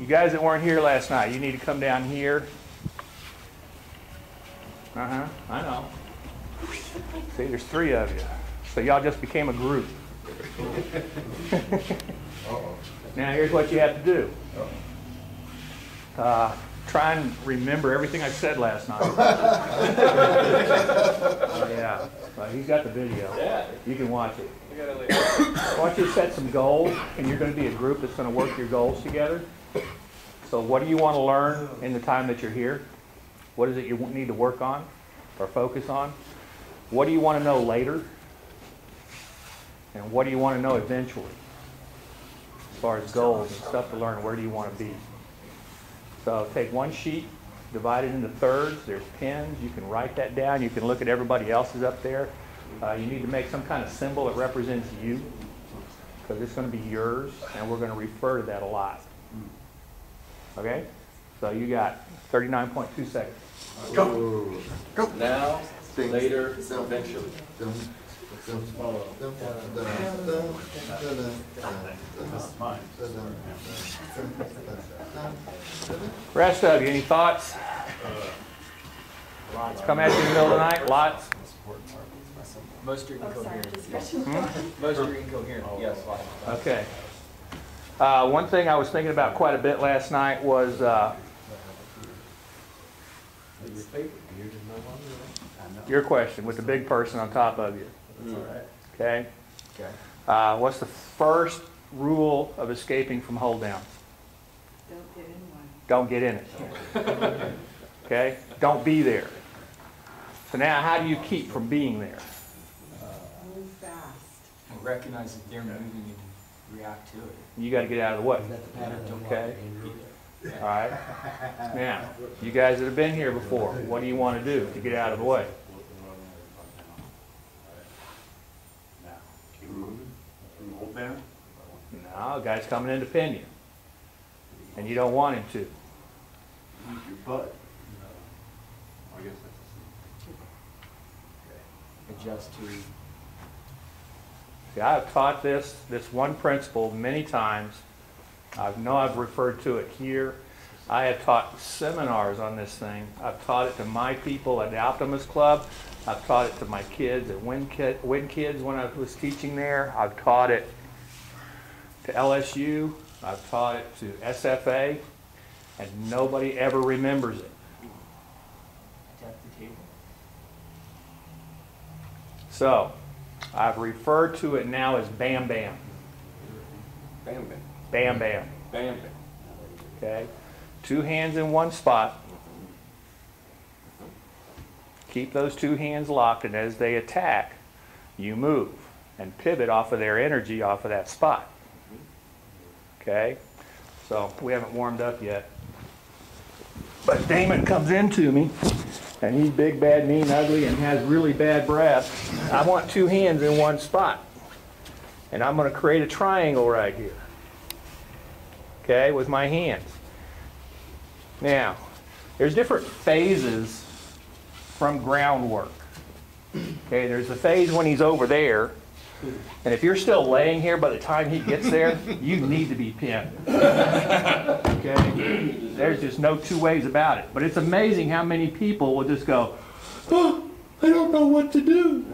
You guys that weren't here last night, you need to come down here. I know. See, there's 3 of you. So y'all just became a group. Now here's what you have to do. Try and remember everything I said last night. Oh, yeah. Well, he's got the video. Yeah. You can watch it. I want you to set some goals, and you're going to be a group that's going to work your goals together. So what do you want to learn in the time that you're here? What is it you need to work on or focus on? What do you want to know later? And what do you want to know eventually? As far as goals and stuff to learn, where do you want to be? So take one sheet, divide it into thirds. There's pens. You can write that down. You can look at everybody else's up there. You need to make some kind of symbol that represents you, because it's going to be yours, and we're going to refer to that a lot. Okay? So you got 39.2 seconds. Go. Go. Now, later, eventually. Rest of you, any thoughts? Lots come at you in the middle of the night? Lots? Most are incoherent. Most are incoherent, yes. Okay. One thing I was thinking about quite a bit last night was your question with the big person on top of you. Okay? Okay. What's the first rule of escaping from hold downs? Don't get in one. Don't get in it. Okay? Don't be there. So now how do you keep from being there? Move fast. Recognize that they're moving and react to it. You got to get out of the way. Okay? All right? Now, you guys that have been here before, what do you want to do to get out of the way? No, the guy's coming in to pin you. And you don't want him to. Your butt. I guess that's Adjust to. See, I've taught this one principle many times. I know I've referred to it here. I have taught seminars on this thing. I've taught it to my people at the Optimist Club. I've taught it to my kids at Win Kids when I was teaching there. I've taught it to LSU. I've taught it to SFA. And nobody ever remembers it. Tap the table. So, I've referred to it now as Bam Bam. Bam, bam. Bam Bam. Bam, bam. Okay? 2 hands in one spot. Keep those 2 hands locked, and as they attack, you move and pivot off of their energy off of that spot. Okay? So, we haven't warmed up yet. But Damon comes into me, and he's big, bad, mean, ugly, and has really bad breath. I want 2 hands in one spot. And I'm going to create a triangle right here. Okay, with my hands. Now, there's different phases from groundwork. Okay, there's the phase when he's over there. And if you're still laying here by the time he gets there, you need to be pinned. Okay? There's just no 2 ways about it. But it's amazing how many people will just go, oh, I don't know what to do.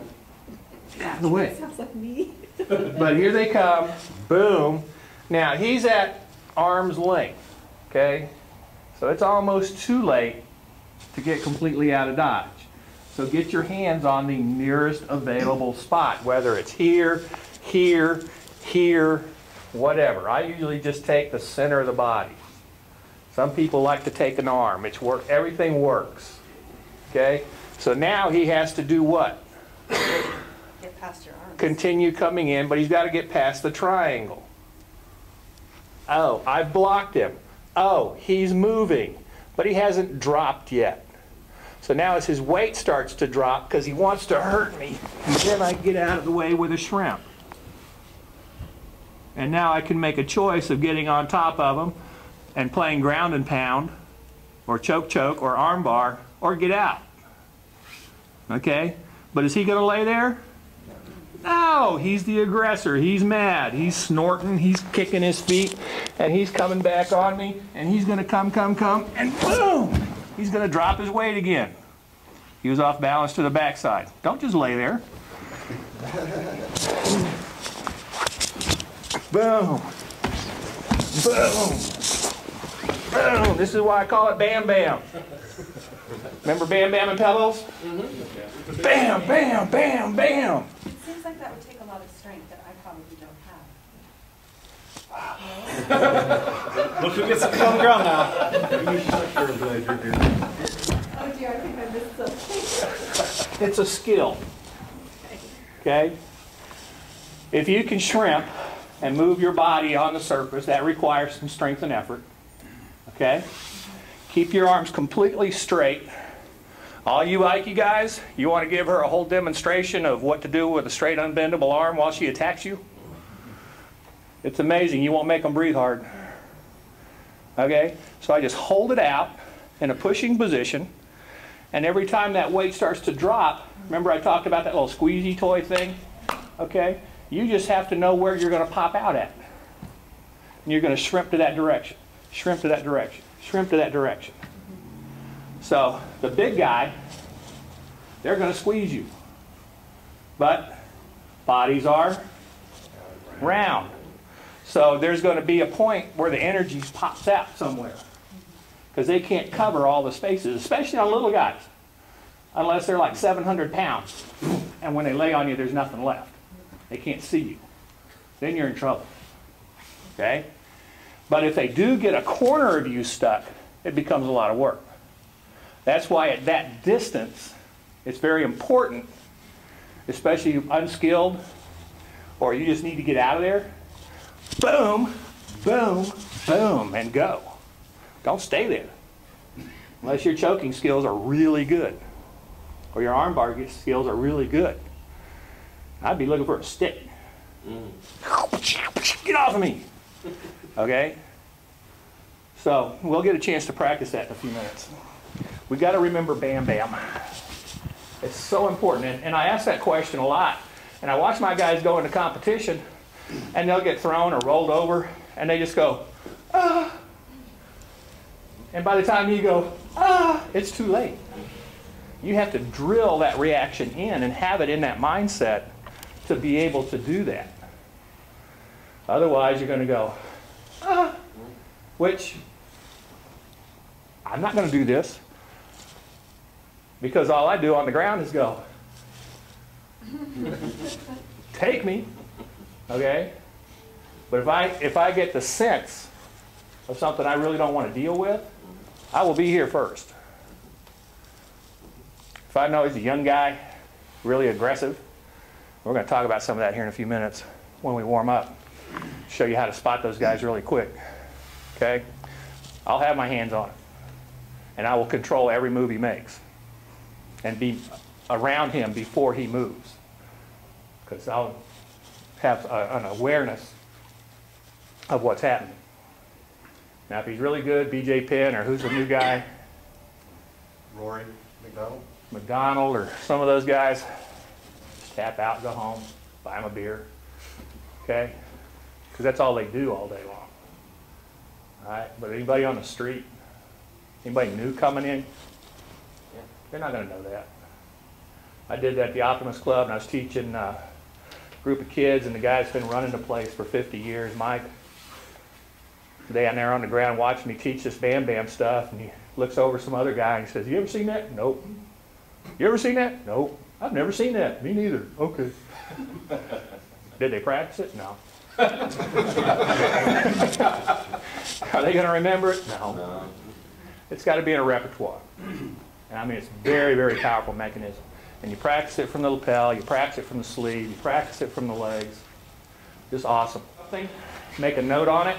Get out of the way. Sounds like me. But here they come. Boom. Now, he's at arm's length. Okay? So it's almost too late to get completely out of dodge. So get your hands on the nearest available spot, whether it's here, here, here, whatever. I usually just take the center of the body. Some people like to take an arm. Everything works. Okay? So now he has to do what? Get past your arms. Continue coming in, but he's got to get past the triangle. Oh, I blocked him. Oh, he's moving, but he hasn't dropped yet. So now as his weight starts to drop, because he wants to hurt me, and then I get out of the way with a shrimp. And now I can make a choice of getting on top of him and playing ground and pound, or choke choke, or arm bar, or get out. Okay? But is he going to lay there? No, he's the aggressor. He's mad. He's snorting. He's kicking his feet. And he's coming back on me. And he's going to come. And boom! He's going to drop his weight again. He was off balance to the backside. Don't just lay there. Boom. Boom. Boom. This is why I call it Bam Bam. Remember Bam Bam and Pebbles? Mm-hmm. Bam, bam, bam, bam. It seems like that would take a lot of strength that I probably don't have. Look who gets to come ground now. Oh dear, I think I missed something. It's a skill. Okay? If you can shrimp and move your body on the surface, that requires some strength and effort. Okay? Keep your arms completely straight. All you Aiki guys, you want to give her a whole demonstration of what to do with a straight unbendable arm while she attacks you? It's amazing. You won't make them breathe hard. Okay? So I just hold it out in a pushing position, and every time that weight starts to drop, remember I talked about that little squeezy toy thing? Okay? You just have to know where you're going to pop out at. And you're going to shrimp to that direction. Shrimp to that direction. Shrimp to that direction. So the big guy, they're going to squeeze you. But bodies are round. So there's going to be a point where the energy pops out somewhere. Because they can't cover all the spaces, especially on little guys. Unless they're like 700 pounds. And when they lay on you, there's nothing left. They can't see you. Then you're in trouble. Okay? But if they do get a corner of you stuck, it becomes a lot of work. That's why at that distance, it's very important, especially if unskilled, or you just need to get out of there. Boom, boom, boom, and go. Don't stay there. Unless your choking skills are really good, or your armbar skills are really good. I'd be looking for a stick. Get off of me. Okay? So we'll get a chance to practice that in a few minutes. We got to remember Bam Bam. It's so important. And I ask that question a lot. And I watch my guys go into competition, and they'll get thrown or rolled over, and they just go, ah. And by the time you go, ah, it's too late. You have to drill that reaction in and have it in that mindset to be able to do that. Otherwise, you're going to go, ah, which I'm not going to do this because all I do on the ground is go, take me, okay? But if I get the sense of something I really don't want to deal with, I will be here first. If I know he's a young guy, really aggressive, we're going to talk about some of that here in a few minutes when we warm up. Show you how to spot those guys really quick. Okay? I'll have my hands on it. And I will control every move he makes. And be around him before he moves. Because I'll have an awareness of what's happening. Now if he's really good, BJ Penn, or who's the new guy? Rory McDonald, or some of those guys, just tap out, go home, buy him a beer. Okay? Because that's all they do all day long. All right? But anybody on the street, anybody new coming in, they're not going to know that. I did that at the Optimus Club, and I was teaching a group of kids, and the guy's been running the place for 50 years, Mike. Down there on the ground watching me teach this Bam Bam stuff, and he looks over some other guy and he says, "You ever seen that?" "Nope." "You ever seen that?" "Nope." "I've never seen that." "Me neither." "Okay." Did they practice it? No. Are they going to remember it? No. It's got to be in a repertoire. And I mean, it's a very, very powerful mechanism. And you practice it from the lapel, you practice it from the sleeve, you practice it from the legs. Just awesome. Make a note on it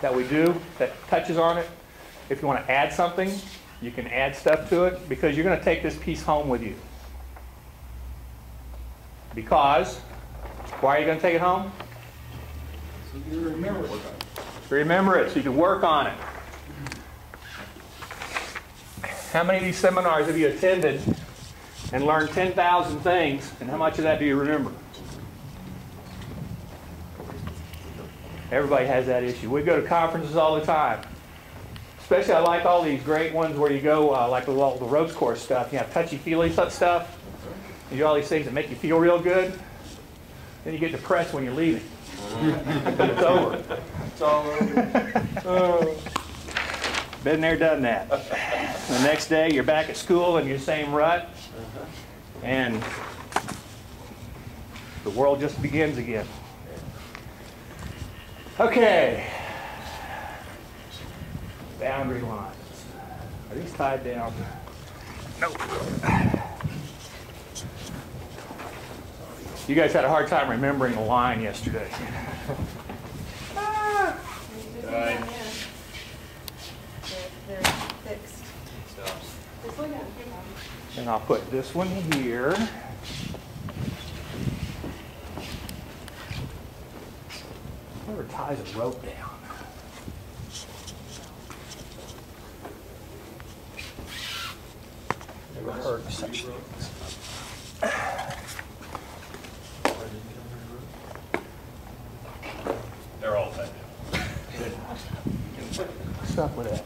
that we do that touches on it. If you want to add something, you can add stuff to it because you're going to take this piece home with you. Because, why are you going to take it home? So you remember it. Remember it so you can work on it. How many of these seminars have you attended and learned 10,000 things, and how much of that do you remember? Everybody has that issue. We go to conferences all the time. Especially I like all these great ones where you go, like with all the ropes course stuff. You have touchy-feely stuff. You do all these things that make you feel real good. Then you get depressed when you're leaving. It's over. It's all over. Been there, done that. The next day, you're back at school in your same rut. And the world just begins again. Okay. Boundary lines. Are these tied down? Nope. You guys had a hard time remembering the line yesterday. Right. They're fixed. Just look at them. And I'll put this one here. Whoever ties a rope down. Never heard of such things. They're all tied down. What's up with that?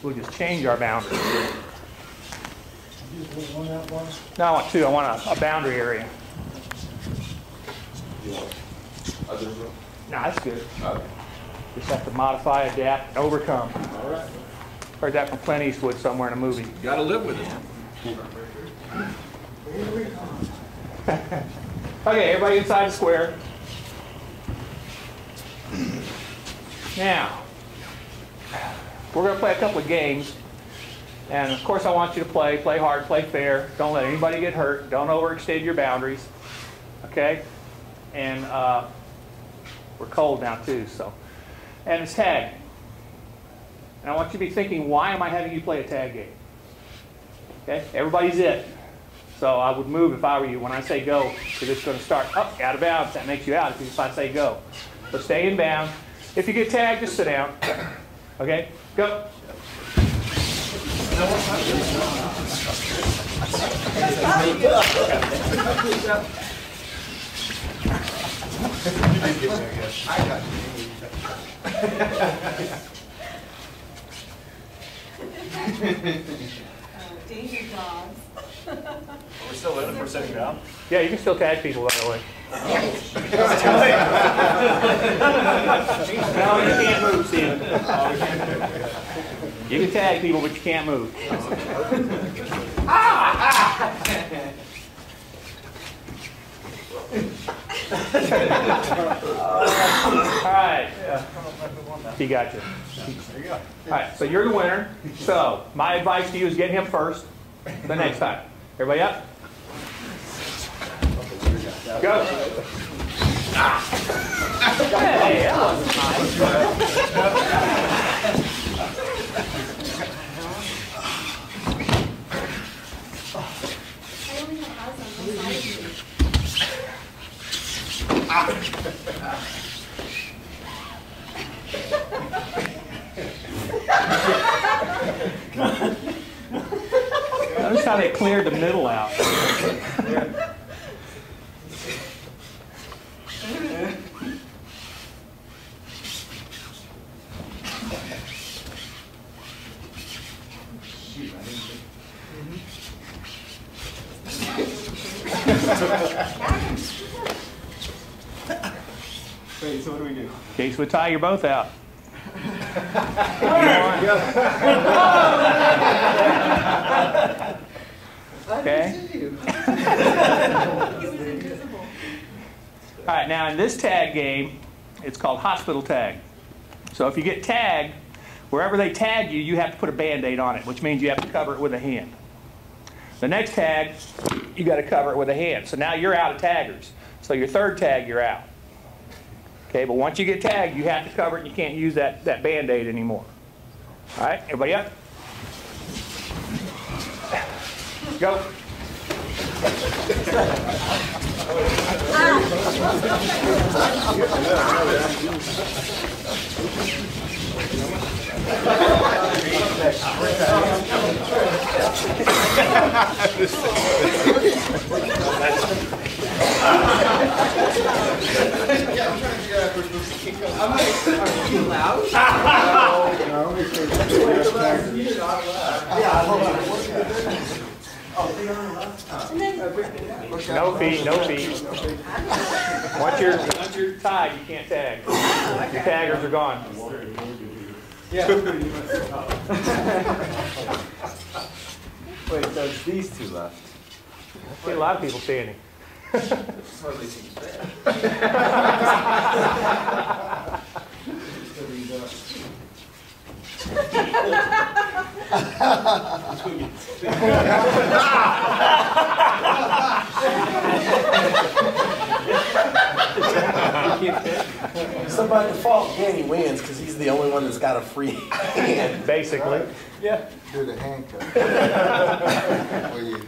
We'll just change our boundaries. No, I want two. I want a boundary area. You want other room? No, that's good. Okay. Just have to modify, adapt, and overcome. All right. Heard that from Clint Eastwood somewhere in a movie. Got to live with it. Okay, everybody inside the square. Now, we're going to play a couple of games. And of course I want you to play hard, play fair. Don't let anybody get hurt. Don't overextend your boundaries. Okay? And we're cold now too, so. And it's tag. And I want you to be thinking, why am I having you play a tag game? Okay? Everybody's it. So I would move if I were you when I say go, because it's going to start up, out of bounds. That makes you out if I say go. So stay in bounds. If you get tagged, just sit down. Okay? Go. Danger dogs. Are we still in if we're sitting down? Yeah, you can still tag people, by the way. No, you can't move, Steven. You can tag people, but you can't move. All right. He got you. All right, so you're the winner. So my advice to you is get him first the next time. Everybody up? Go. Hey, that wasn't nice. I only have eyes on one side of me. Notice how they cleared the middle out. Wait, so what do we do? Case would tie, you're both out. Okay? All right, now in this tag game, it's called hospital tag. So if you get tagged, wherever they tag you, you have to put a Band-Aid on it, which means you have to cover it with a hand. The next tag, you got to cover it with a hand. So now you're out of taggers. So your third tag, you're out. Okay, but once you get tagged, you have to cover it and you can't use that Band-Aid anymore. All right, everybody up? Go. No feet, no feet. Once you're tied, you can't tag. Your taggers are gone. Wait, so it's these two left. See a lot of people standing. Hardly seems fair. So by default, Danny wins because he's the only one that's got a free hand. Basically. Yeah. Do the handcuff. Well, you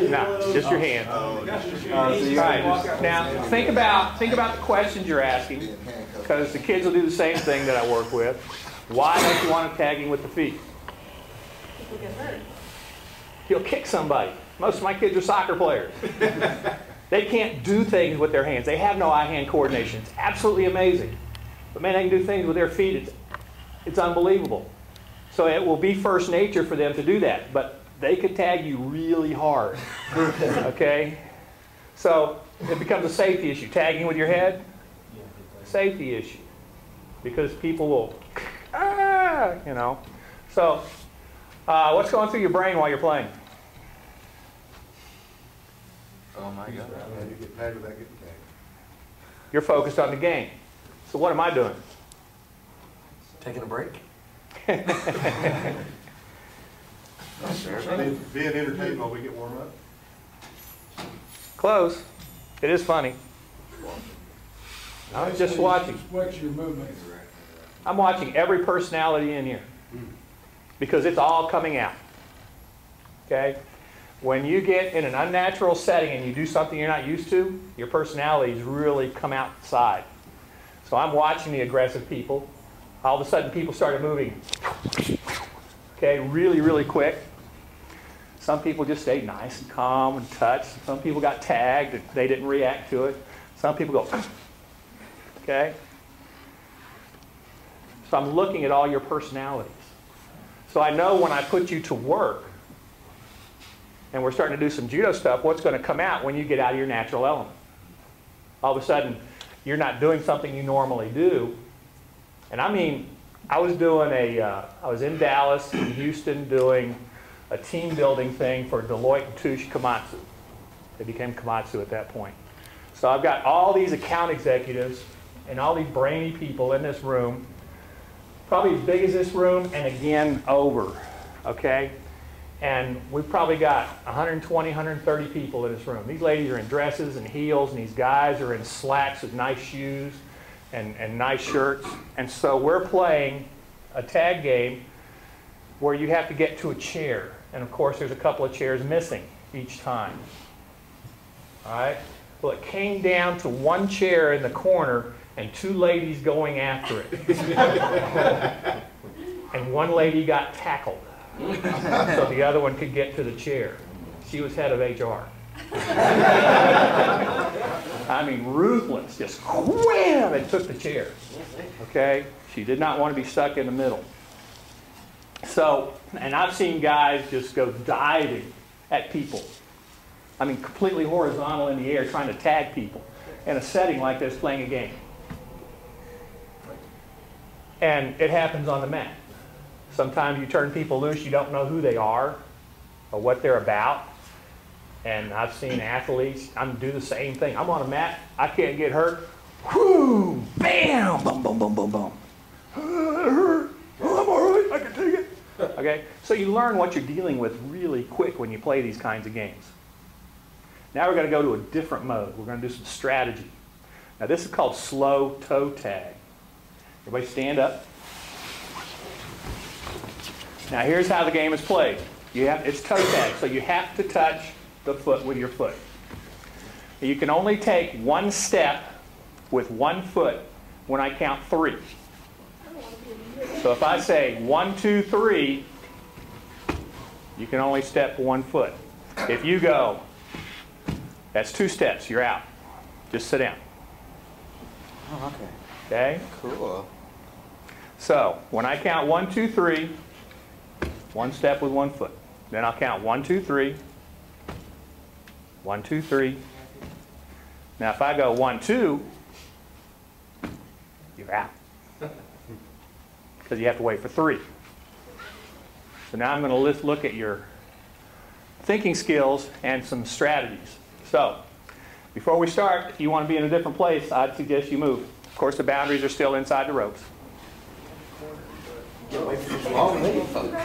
No, just your hand. All right. Now think about the questions you're asking, being handcuffed. because the kids will do the same thing that I work with. Why don't you want him tagging with the feet? People get hurt. He'll kick somebody. Most of my kids are soccer players. They can't do things with their hands. They have no eye-hand coordination. It's absolutely amazing. But man, they can do things with their feet. It's unbelievable. So it will be first nature for them to do that. But they could tag you really hard. Okay? So it becomes a safety issue. Tagging with your head, safety issue. Because people will, you know. So what's going through your brain while you're playing? Oh my God. How do you get tagged without getting tagged? You're focused on the game. So what am I doing? Taking a break? Being entertained while we get warm up. Close. It is funny. I'm just watching. What's your movement? I'm watching every personality in here because it's all coming out. Okay? When you get in an unnatural setting and you do something you're not used to, your personalities really come outside. So I'm watching the aggressive people. All of a sudden, people started moving, okay, really, really quick. Some people just stayed nice and calm and touched. Some people got tagged and they didn't react to it. Some people go, okay. So I'm looking at all your personalities. So I know when I put you to work, and we're starting to do some judo stuff, what's going to come out when you get out of your natural element. All of a sudden, you're not doing something you normally do. And I mean, I was in Dallas and Houston doing a team building thing for Deloitte and Touche Komatsu. They became Komatsu at that point. So I've got all these account executives and all these brainy people in this room, probably as big as this room and again over, okay? And we've probably got 120, 130 people in this room. These ladies are in dresses and heels, and these guys are in slacks with nice shoes and nice shirts. And so we're playing a tag game where you have to get to a chair. And of course, there's a couple of chairs missing each time. All right? Well, it came down to one chair in the corner and two ladies going after it. And one lady got tackled so the other one could get to the chair. She was head of HR. I mean, ruthless, just wham, and took the chair. Okay? She did not want to be stuck in the middle. So, and I've seen guys just go diving at people. I mean, completely horizontal in the air trying to tag people in a setting like this playing a game. And it happens on the mat. Sometimes you turn people loose, you don't know who they are or what they're about. And I've seen athletes, do the same thing. I'm on a mat, I can't get hurt. Whoo! Bam! Boom, boom, boom, boom, boom. That hurt. Oh, I'm all right, I can take it. Okay? So you learn what you're dealing with really quick when you play these kinds of games. Now we're going to go to a different mode. We're going to do some strategy. Now this is called slow toe tag. Everybody stand up. Now here's how the game is played. It's toe tag, so you have to touch the foot with your foot. You can only take one step with one foot when I count 3. So if I say 1, 2, 3, you can only step 1 foot. If you go, that's 2 steps, you're out. Just sit down. Oh, okay. Okay? Cool. So when I count 1, 2, 3, 1 step with 1 foot. Then I'll count 1, 2, 3, 1, 2, 3. Now if I go 1, 2, you're out. Because you have to wait for 3. So now I'm going to look at your thinking skills and some strategies. So before we start, if you want to be in a different place, I'd suggest you move. Of course, the boundaries are still inside the ropes. Get away from the already, folks.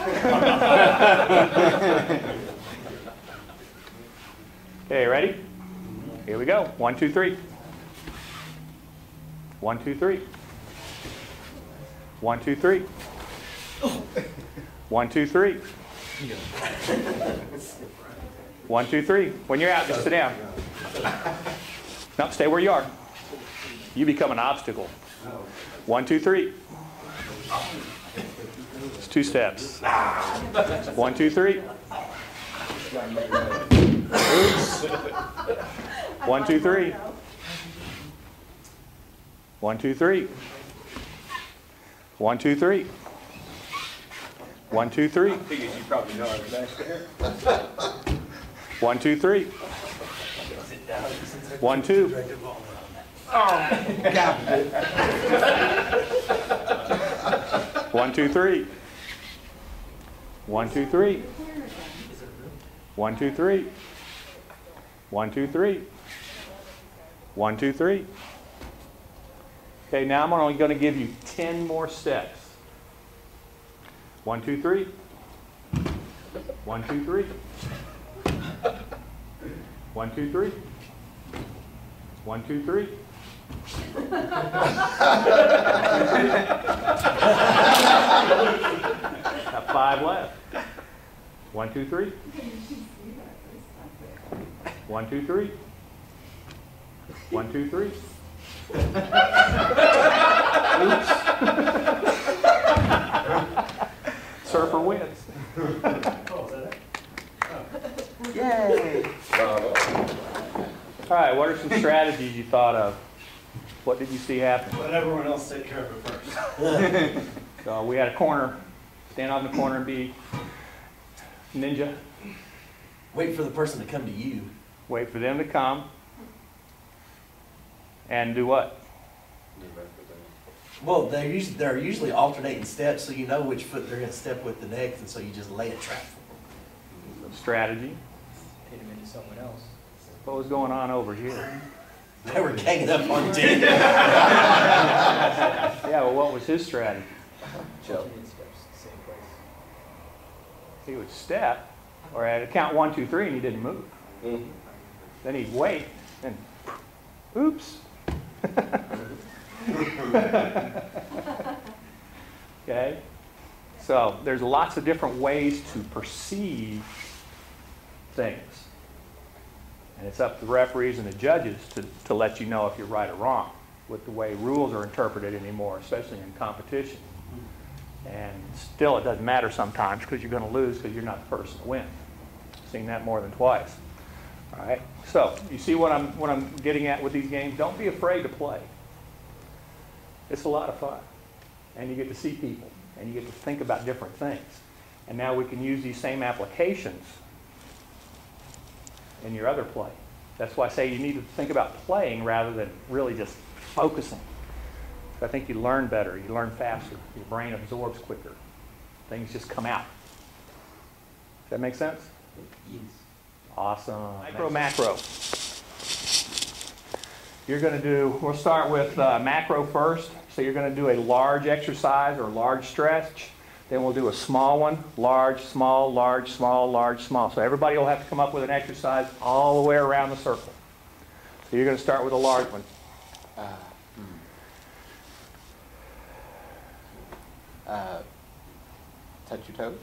Okay, ready? Here we go. 1, 2, 3. 1, 2, 3. 1, 2, 3. 1, 2, 3. 1, 2, 3. When you're out, just sit down. No, stay where you are. You become an obstacle. 1, 2, 3. It's 2 steps. 1, 2, 3. Oops. 1, 2, 3. 1, 2, 3. 1, 2, 3. 1, 2, 3. I figured you probably know I was back there. 1, 2, 3. 1, 2. 1, 2, 3. 1, 2, 3. 1, 2, 3. 1, 2, 3. 1, 2, 3. Okay, now I'm only going to give you 10 more steps. 1, 2, 3. 1, 2, 3. 1, 2, 3. 1, 2, 3. Got 5 left. 1, 2, 3. 1, 2, 3. 1, 2, 3. Oops. Surfer wins. Yay! All right, what are some strategies you thought of? What did you see happen? Let everyone else take care of it first. So we had a corner, stand on the corner and be ninja. Wait for the person to come to you. Wait for them to come. And do what? Well, they're usually alternating steps, so you know which foot they're going to step with the next, and so you just lay a trap. Strategy. Hit him into someone else. What was going on over here? They were ganging up on you. Yeah, well, what was his strategy? Alternate steps, same place. He would step, or at count 1, 2, 3, and he didn't move. Then he'd wait, and oops. Okay? So there's lots of different ways to perceive things. And it's up to the referees and the judges to let you know if you're right or wrong with the way rules are interpreted anymore, especially in competition. And still, it doesn't matter sometimes because you're going to lose because you're not the person to win. I've seen that more than twice. All right? So you see what I'm getting at with these games? Don't be afraid to play. It's a lot of fun. And you get to see people. And you get to think about different things. And now we can use these same applications in your other play. That's why I say you need to think about playing rather than really just focusing. I think you learn better. You learn faster. Your brain absorbs quicker. Things just come out. Does that make sense? Yes. Awesome. Micro, macro. You're going to do, we'll start with macro first. So you're going to do a large exercise or large stretch. Then we'll do a small one, large, small, large, small, large, small. So everybody will have to come up with an exercise all the way around the circle. So you're going to start with a large one. Touch your toes.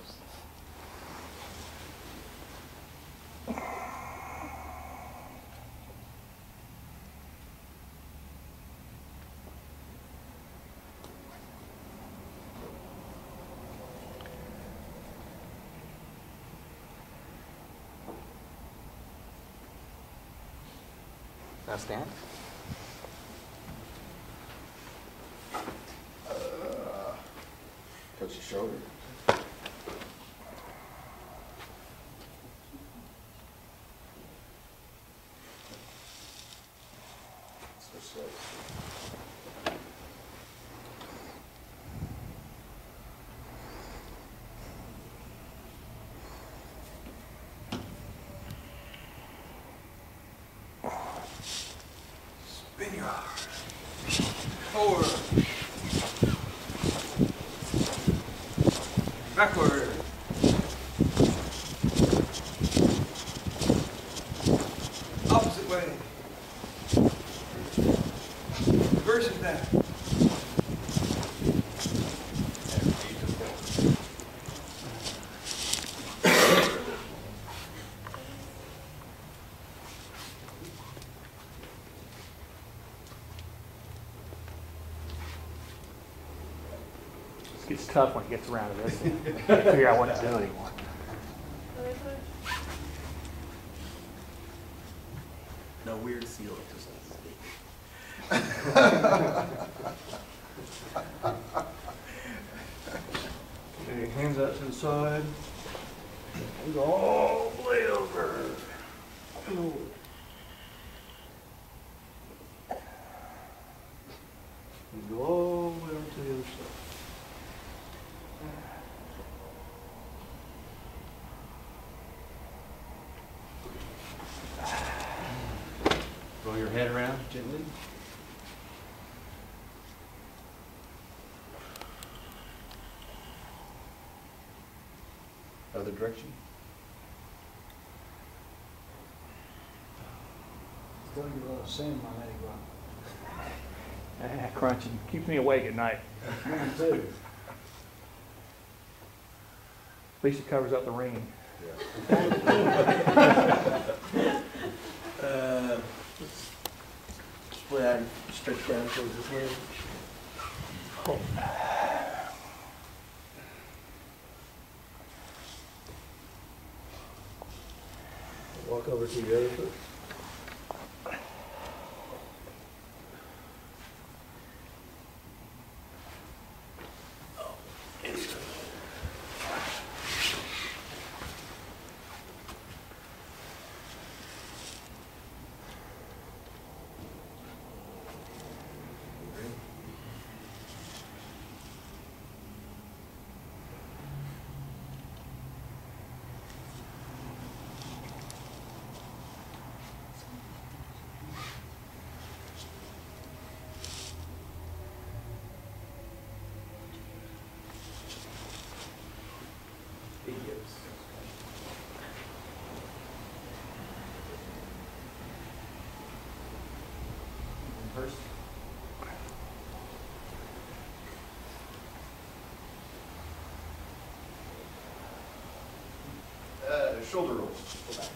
Now stand. Touch your shoulder. Switch legs. Spin your arms. Forward. Backward. Opposite way. Reversing that. It gets tough when it gets around to this. Can't figure out what to do anymore. No weird seal exercise. Okay, hands out to the side. Go all the way over. And go all the way over to the other side. Roll your head around gently. Other direction. Still get a little sand in my leg, Rob. Crunching. Keeps me awake at night. Mine too. At least it covers up the ringing. Split out and stretch down towards this way. Walk over to your other foot. First. Shoulder rolls. Go back.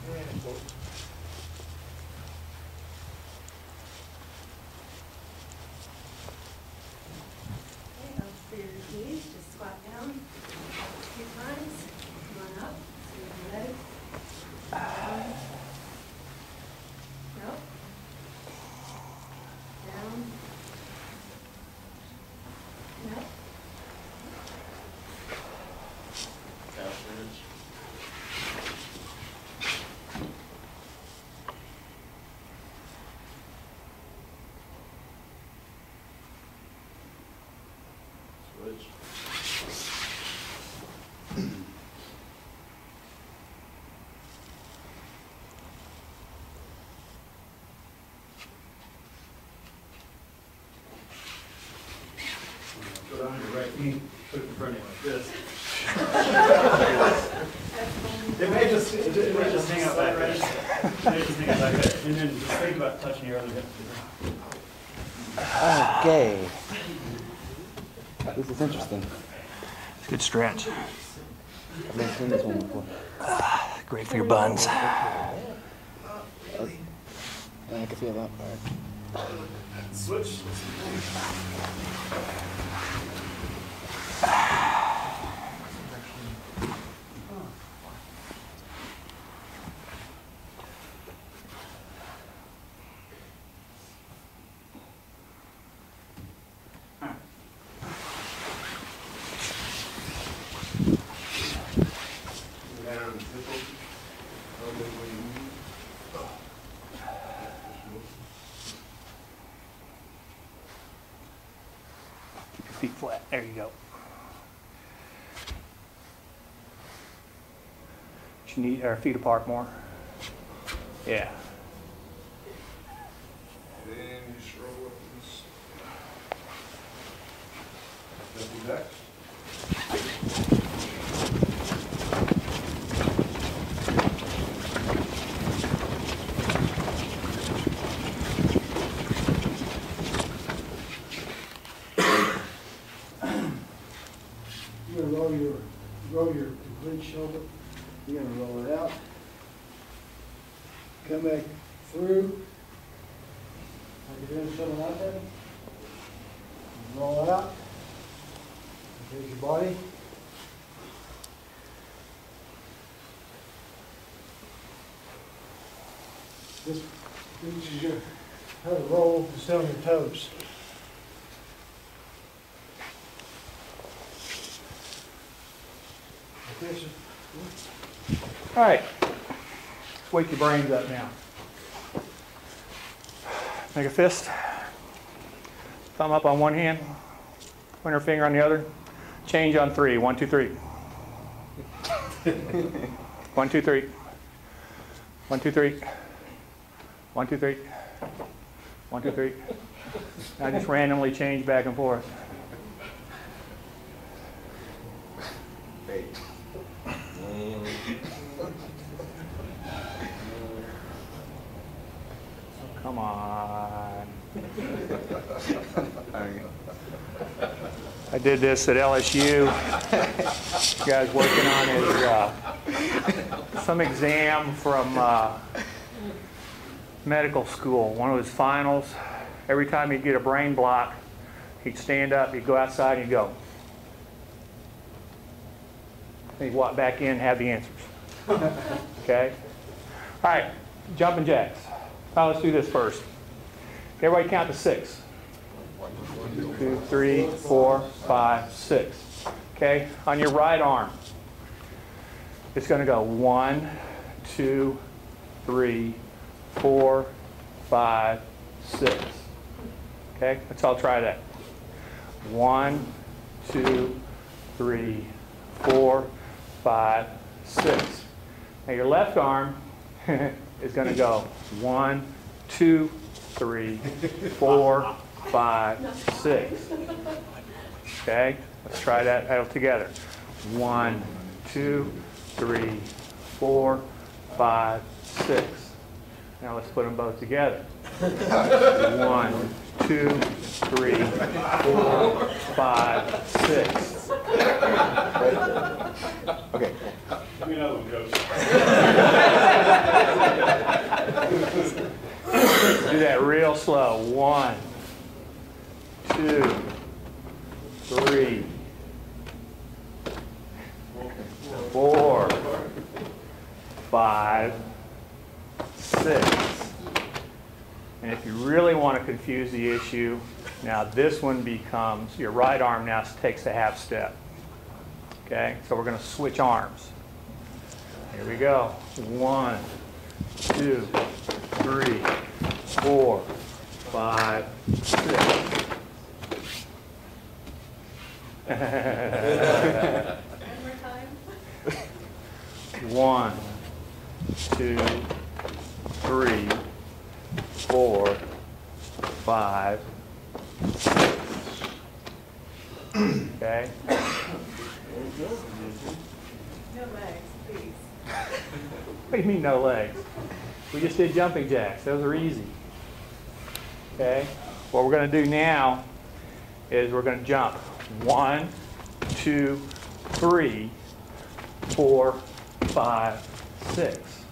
And forward. Okay, up for your knees, just squat down a few times. Come on up, see your legs. Down. Up. Down. And up. Switch. Put on your right knee, put it in front of you like this. It may just hang out back there. It may just hang out back there. And then just think about touching your other hip. Okay. This is interesting. Good stretch. I've never seen this one before. Great for your buns. I can feel that part. Switch. hand on the hip Feet flat. There you go. You need our feet apart more. Yeah. then you just roll up this. Jumping jacks. You're gonna roll your complete shoulder. You're gonna roll it out. Come back through. Like you're doing something like that. Roll out. There's your body. This is your how to roll to stay on your toes. All right. Let's wake your brains up now. Make a fist. Thumb up on one hand. Pointer finger on the other. Change on 3. 1, 2, 3. 1, 2, 3. 1, 2, 3. 1, 2, 3. 1, 2, 3. Now just randomly change back and forth. Come on. I did this at LSU. This guy's working on his some exam from medical school, one of his finals. Every time he'd get a brain block, he'd stand up, he'd go outside, and he'd go. He'd walk back in and have the answers. Okay? All right, jumping jacks. Now let's do this first. Everybody count to 6. 2, 3, 4, 5, 6. Okay? On your right arm, it's going to go 1, 2, 3, 4, 5, 6. Okay? Let's all try that. 1, 2, 3, 4, 5, 6. Now your left arm is going to go 1, 2, 3, 4, 5, 6. Okay? Let's try that all together. 1, 2, 3, 4, 5, 6. Now let's put them both together. 1, 2, 3, 4, 5, 6. Okay. Give me another one, Coach. Do that real slow. 1, 2, 3, 4, 5, 6. And if you really want to confuse the issue, now this one becomes, your right arm now takes a half step. Okay, so we're going to switch arms. Here we go. 1, 2, 3, 4, 5, 6. One more time. 1, 2, 3, 4, 5, 6. Okay? No legs, please. What do you mean no legs? We just did jumping jacks. Those are easy. Okay? What we're going to do now is we're going to jump 1, 2, 3, 4, 5, 6.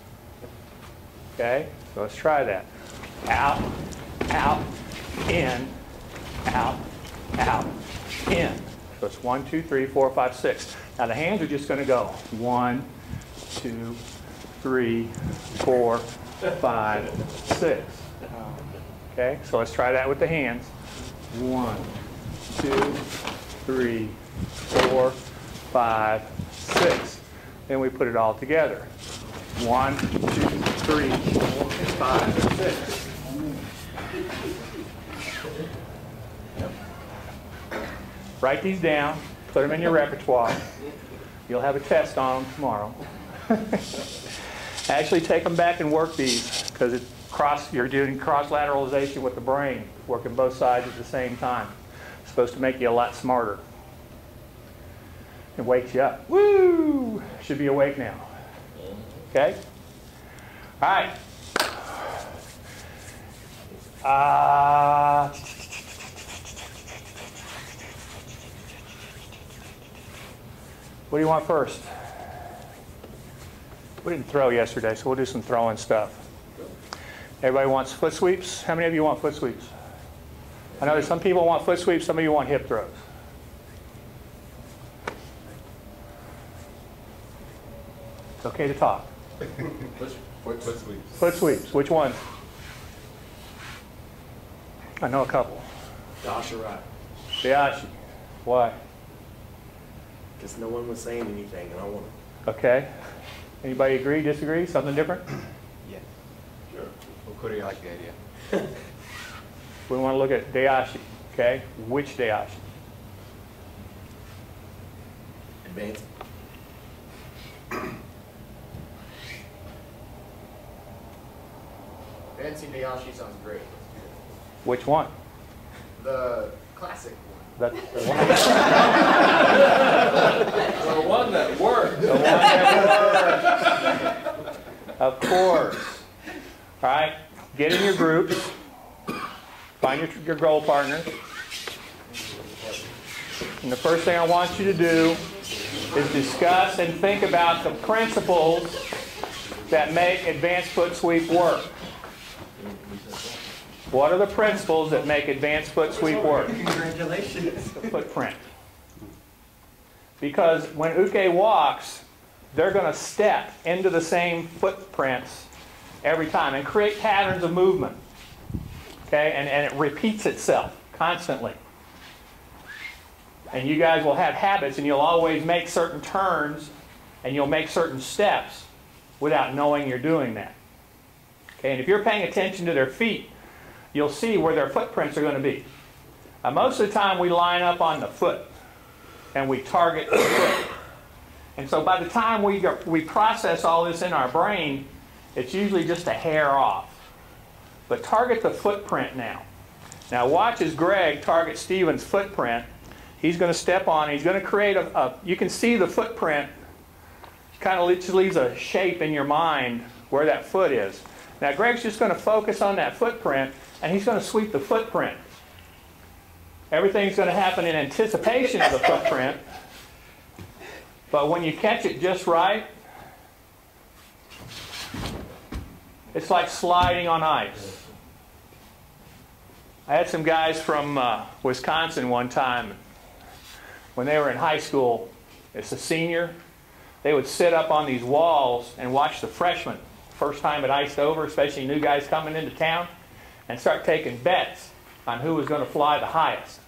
Okay? So let's try that. Out, out, in, out, out, in. So it's 1, 2, 3, 4, 5, 6. Now the hands are just going to go 1, 2, 3, 4, 5, 6. Okay, so let's try that with the hands. 1, 2, 3, 4, 5, 6. Then we put it all together. 1, 2, 3, 4, 5, 6. Write these down, put them in your repertoire. You'll have a test on them tomorrow. Actually take them back and work these, because you're doing cross-lateralization with the brain, working both sides at the same time. It's supposed to make you a lot smarter. It wakes you up. Woo! Should be awake now. Okay? All right. What do you want first? We didn't throw yesterday, so we'll do some throwing stuff. Everybody wants foot sweeps? How many of you want foot sweeps? I know that some people want foot sweeps, some of you want hip throws. It's okay to talk. Foot sweeps. Foot sweeps, which one? I know a couple. Joshua, Dayashi. Why? because no one was saying anything, and I want to. Okay. Anybody agree, disagree, something different? Yeah. Sure. Well, Cody, I like the idea. We want to look at Dayashi, okay? Which Dayashi? Advance. Fancy Dayashi sounds great. Which one? The classic one. The one, The one that worked. the one that works. Of course. All right. Get in your groups. Find your goal partners. And the first thing I want you to do is discuss and think about the principles that make advanced foot sweep work. What are the principles that make advanced foot sweep work? Congratulations. The footprint. Because when uke walks, they're going to step into the same footprints every time and create patterns of movement. Okay, and it repeats itself constantly. And you guys will have habits, and you'll always make certain turns, and you'll make certain steps without knowing you're doing that. Okay, and if you're paying attention to their feet, you'll see where their footprints are going to be. Most of the time we line up on the foot, and we target the foot. And so by the time we process all this in our brain, it's usually just a hair off. But target the footprint now. Now watch as Greg targets Stephen's footprint. He's going to step on it. He's going to create you can see the footprint kind of just leaves a shape in your mind where that foot is. Now Greg's just going to focus on that footprint, and he's going to sweep the footprint. Everything's going to happen in anticipation of the footprint. But when you catch it just right, it's like sliding on ice. I had some guys from Wisconsin one time. When they were in high school, as a senior, they would sit up on these walls and watch the freshmen, first time it iced over, especially new guys coming into town, and start taking bets on who was going to fly the highest.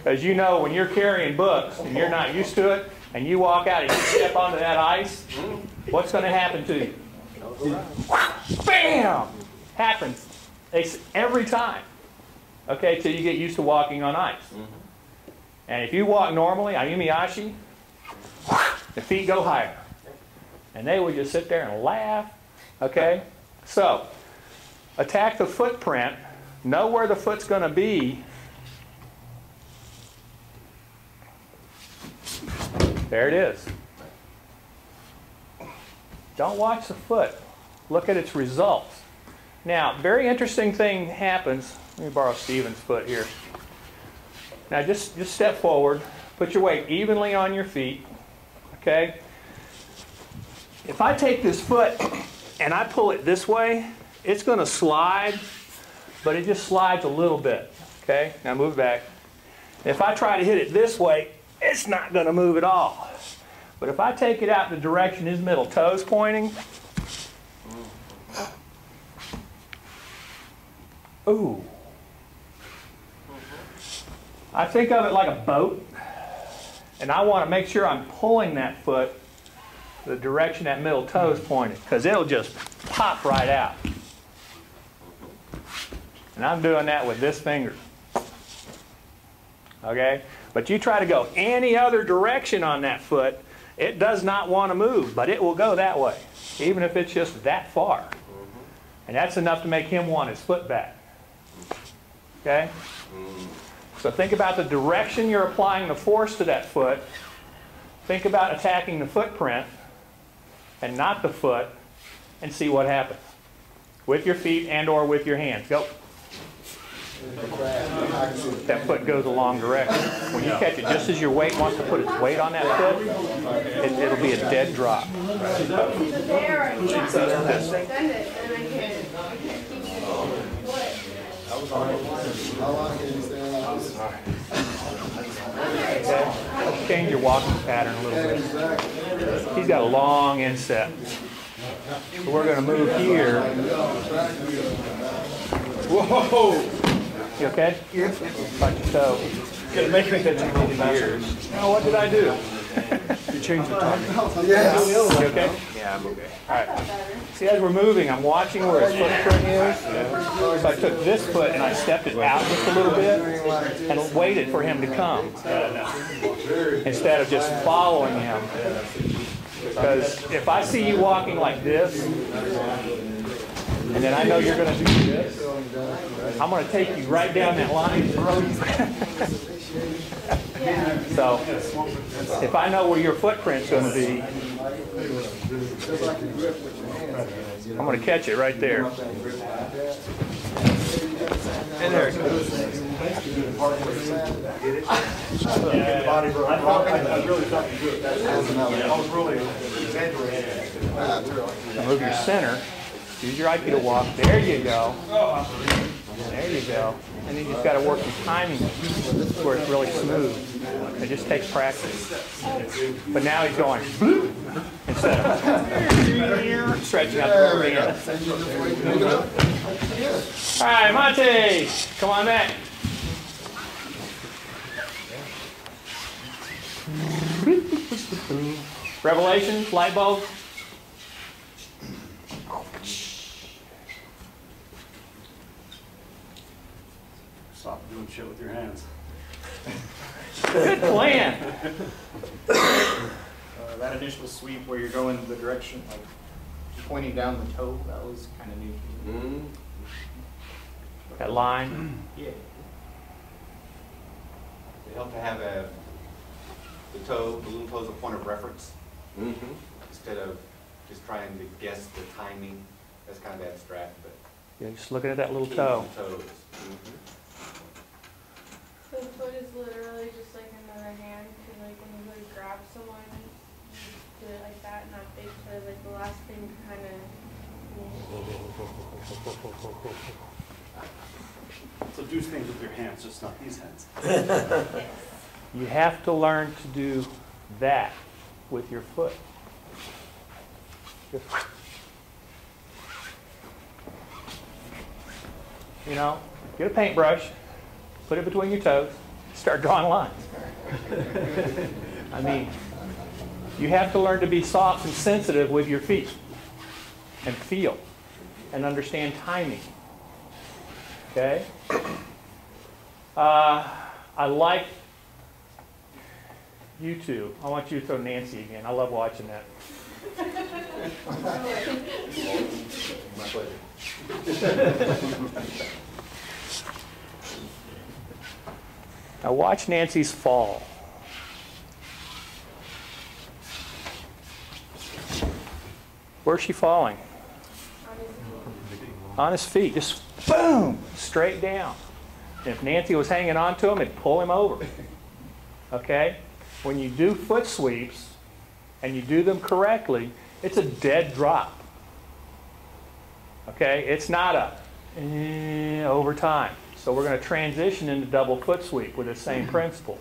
As you know, when you're carrying books and you're not used to it, and you walk out and you step onto that ice, what's going to happen to you? Bam! Happens. Every time. Okay, till you get used to walking on ice. And if you walk normally, Ayumiyashi, the feet go higher. And they would just sit there and laugh. Okay? So, attack the footprint. Know where the foot's going to be. There it is. Don't watch the foot. Look at its results. Now, very interesting thing happens. Let me borrow Stephen's foot here. Now, just step forward. Put your weight evenly on your feet. Okay? If I take this foot and I pull it this way, it's going to slide, but it just slides a little bit. Okay? Now move back. If I try to hit it this way, it's not going to move at all. But if I take it out in the direction his middle toe's pointing, ooh. I think of it like a boat. And I want to make sure I'm pulling that foot the direction that middle toe is pointed, because it'll just pop right out. And I'm doing that with this finger. Okay? But you try to go any other direction on that foot, it does not want to move, but it will go that way, even if it's just that far. And that's enough to make him want his foot back. Okay? So think about the direction you're applying the force to that foot. Think about attacking the footprint and not the foot, and see what happens. With your feet and or with your hands. Go. That foot goes a long direction. When you catch it, just as your weight wants to put its weight on that foot, it'll be a dead drop. There, I can't send it, and I can't keep it. Okay. Change your walking pattern a little bit. He's got a long inset. So we're going to move here. Whoa! You okay? Watch your toe. Gonna make me fit in years. Now, what did I do? You changed the target. Yes. You okay? Yeah, I'm okay. All right. See, as we're moving, I'm watching where his footprint is. So I took this foot and I stepped it out just a little bit and waited for him to come instead of just following him. Because if I see you walking like this, and then I know you're going to do this, I'm going to take you right down that line and throw you. So if I know where your footprint's going to be, I'm going to catch it right there. And there it goes. Move your center. Use your Aikido walk. There you go. There you go. And then you just got to work the timing where it's really smooth. It just takes practice. But now he's going instead of stretching out the rubber band. All right, Monte, come on back. Revelations, light bulb. Stop doing shit with your hands. Good plan. That initial sweep where you're going the direction, like pointing down the toe, that was kind of new to me. That line. Yeah. It helped to have the balloon toe as a point of reference. Instead of just trying to guess the timing. That's kind of abstract, but Yeah, just looking at that little key toe. to toes. The foot is literally just like another hand, because like when you go to grab someone, you do it like that, not big toe, like the last thing kind of. So do things with your hands, just not these hands. You have to learn to do that with your foot. Just, you know, get a paintbrush, put it between your toes, start drawing lines. I mean, you have to learn to be soft and sensitive with your feet and feel and understand timing. Okay? I like you two. I want you to throw Nancy again. I love watching that. My pleasure. Now watch Nancy's fall. Where's she falling? On his feet. Just boom! Straight down. And if Nancy was hanging on to him, it'd pull him over. Okay? When you do foot sweeps and you do them correctly, it's a dead drop. Okay? It's not a over time. So we're going to transition into double foot sweep with the same principle.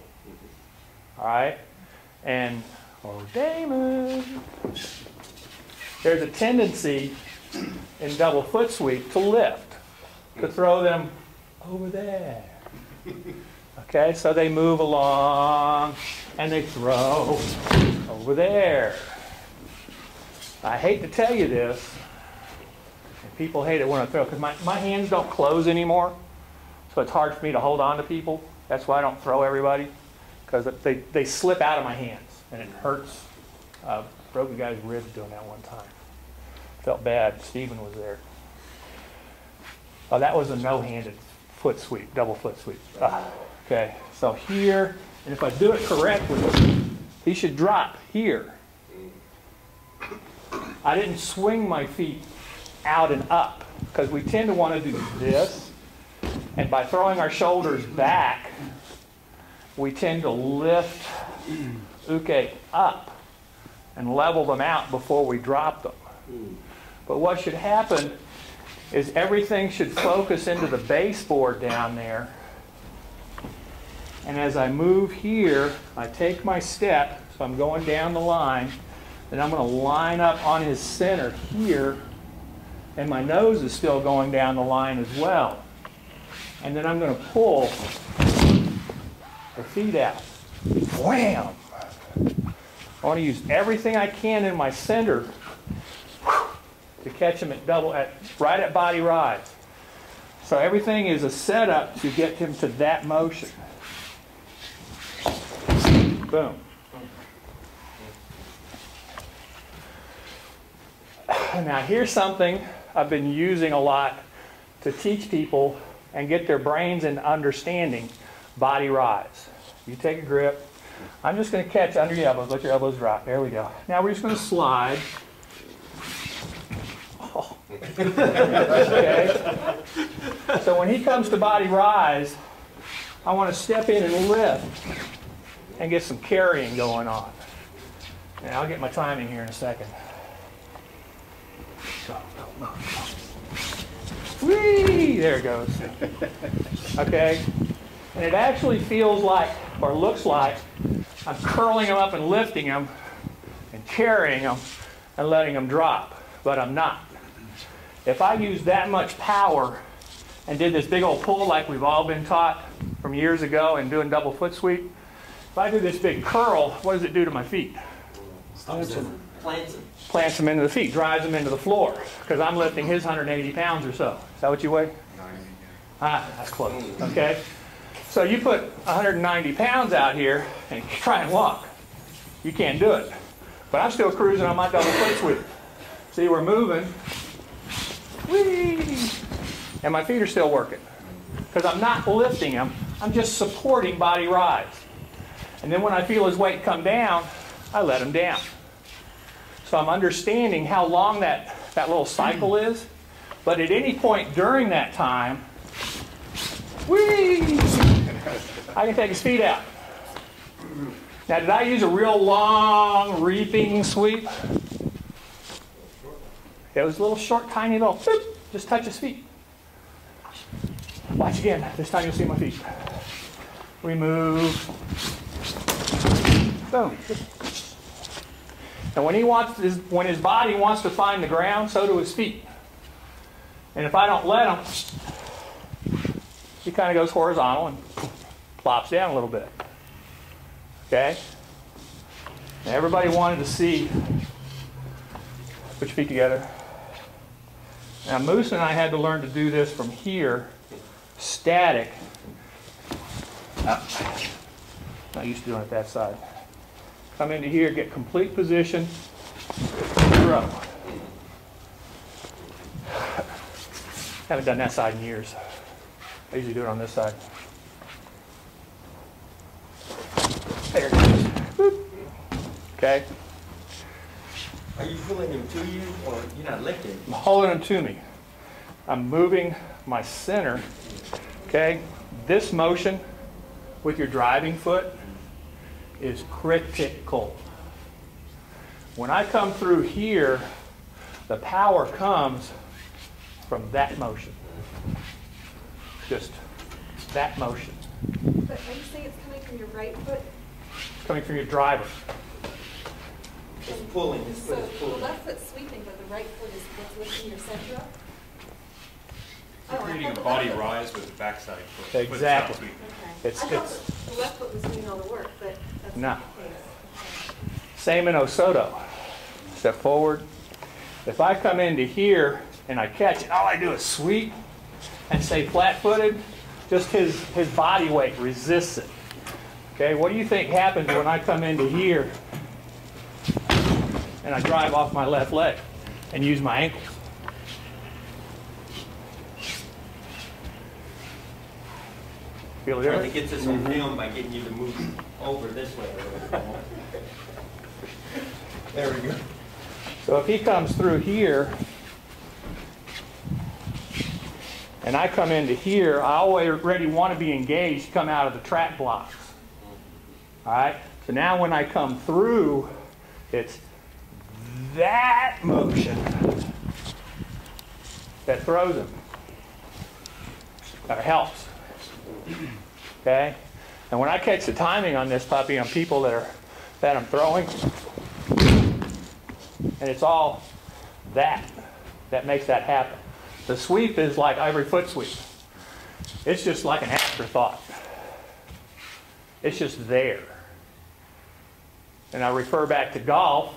All right? And, oh, Damon. There's a tendency in double foot sweep to lift, to throw them over there. Okay, so they move along and they throw over there. I hate to tell you this, and people hate it when I throw, because my hands don't close anymore, so it's hard for me to hold on to people. That's why I don't throw everybody, because they slip out of my hands, and it hurts. Broke a guy's ribs doing that one time. Felt bad. Stephen was there. Oh, that was a no-handed foot sweep, double foot sweep. Okay, so here, and if I do it correctly, he should drop here. I didn't swing my feet out and up, because we tend to want to do this, and by throwing our shoulders back, we tend to lift uke up and level them out before we drop them. But what should happen is everything should focus into the baseboard down there. And as I move here, I take my step, so I'm going down the line, and I'm going to line up on his center here, and my nose is still going down the line as well. And then I'm going to pull the feet out. Wham! I want to use everything I can in my center to catch him right at body rise. So everything is a setup to get him to that motion. Boom. Now here's something I've been using a lot to teach people and get their brains into understanding body rise. You take a grip. I'm just going to catch under your elbows. Let your elbows drop. There we go. Now we're just going to slide. Oh. Okay. So when he comes to body rise, I want to step in and lift and get some carrying going on. And I'll get my timing here in a second. Whee! There it goes. Okay? And it actually feels like, or looks like, I'm curling them up and lifting them and carrying them and letting them drop. But I'm not. If I use that much power and did this big old pull like we've all been taught from years ago and doing double foot sweep, if I do this big curl, what does it do to my feet? Plants them. Plants them into the feet, drives them into the floor, because I'm lifting his 180 pounds or so. Is that what you weigh? 90. Ah, that's close. Okay. So you put 190 pounds out here and try and walk. You can't do it. But I'm still cruising on my double foot sweep. See, we're moving. Whee! And my feet are still working. Because I'm not lifting them. I'm just supporting body rise. And then when I feel his weight come down, I let him down. So I'm understanding how long that little cycle is. But at any point during that time, whee! I can take his feet out. Now, did I use a real long reaping sweep? It was a little short, tiny little, boop, just touch his feet. Watch again. This time you'll see my feet. Remove. Boom. And when his body wants to find the ground, so do his feet. And if I don't let him, he kind of goes horizontal and plops down a little bit. Okay? Now everybody wanted to see. Put your feet together. Now Moose and I had to learn to do this from here, static. Not used to doing it that side. Come into here, get complete position, throw. Haven't done that side in years. I usually do it on this side. There it goes. Whoop. Okay. Are you pulling him to you, or you're not lifting him? I'm holding him to me. I'm moving my center. Okay. This motion with your driving foot is critical. When I come through here, the power comes from that motion. Just that motion. But are you saying it's coming from your right foot? Coming from your driver. It's pulling, his So foot is the pulling. left foot's sweeping, but the right foot is what's lifting your center up? Oh, creating a body rise with the backside foot. Exactly. Okay. It's- I thought the left foot was doing all the work, but that's No. not the case. Same in Osoto. Step forward. If I come into here and I catch it, all I do is sweep and stay flat-footed, just his body weight resists it. Okay, what do you think happens when I come into here and I drive off my left leg and use my ankles? Feel it Trying to different? get this on film by getting you to move over this way. There we go. So if he comes through here, and I come into here, I already want to be engaged, come out of the track blocks. All right? So now when I come through, it's that motion that throws him, or helps. Okay? And when I catch the timing on this puppy on people that I'm throwing, and it's all that makes that happen. The sweep is like every foot sweep. It's just like an afterthought. It's just there. And I refer back to golf.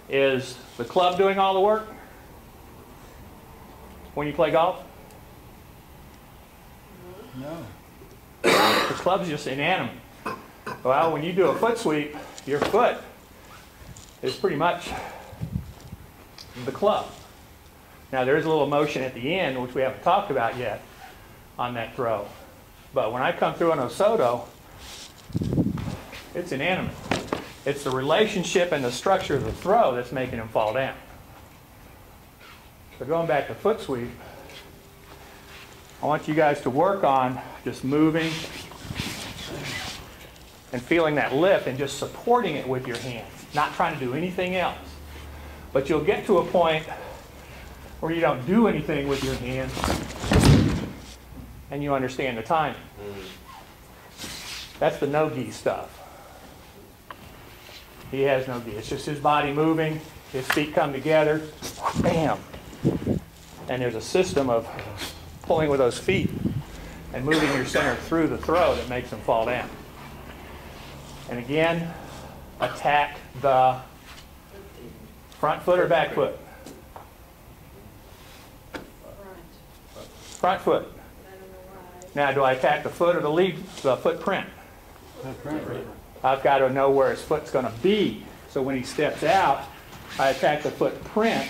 Is the club doing all the work when you play golf? No. The club's just inanimate. Well, when you do a foot sweep, your foot is pretty much the club. Now there is a little motion at the end, which we haven't talked about yet, on that throw. But when I come through an Osoto, it's inanimate. It's the relationship and the structure of the throw that's making him fall down. So going back to foot sweep, I want you guys to work on just moving and feeling that lift and just supporting it with your hands, not trying to do anything else. But you'll get to a point where you don't do anything with your hands and you understand the timing. That's the no-gi stuff. He has no gi. It's just his body moving, his feet come together, bam. And there's a system of pulling with those feet and moving your center through the throw that makes him fall down. And again, attack the front foot or back foot? Front foot. I don't know why. Now, do I attack the foot or the footprint? I've got to know where his foot's going to be. So when he steps out, I attack the footprint.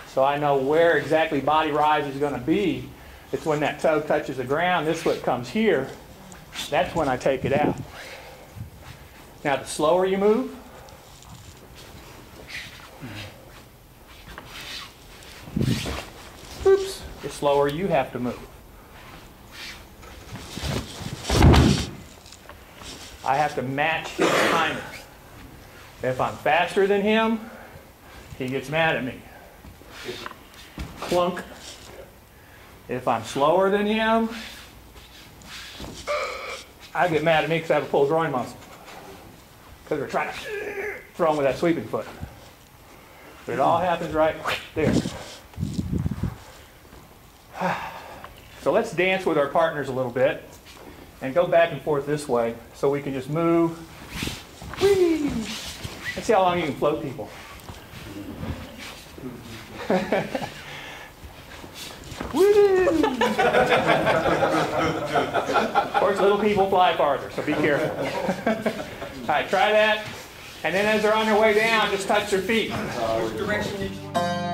So I know where exactly body rise is going to be. It's when that toe touches the ground, this foot comes here. That's when I take it out. Now, the slower you move, oops, the slower you have to move. I have to match his timing. If I'm faster than him, he gets mad at me. Clunk. If I'm slower than him, I get mad at me because I have a pulled groin muscle. Because we're trying to throw him with that sweeping foot. But it all happens right there. So let's dance with our partners a little bit and go back and forth this way so we can just move. Whee! Let's see how long you can float people. Woo! Of course, little people fly farther, so be careful. All right, try that. And then as they're on their way down, just touch their feet. Which direction did you want?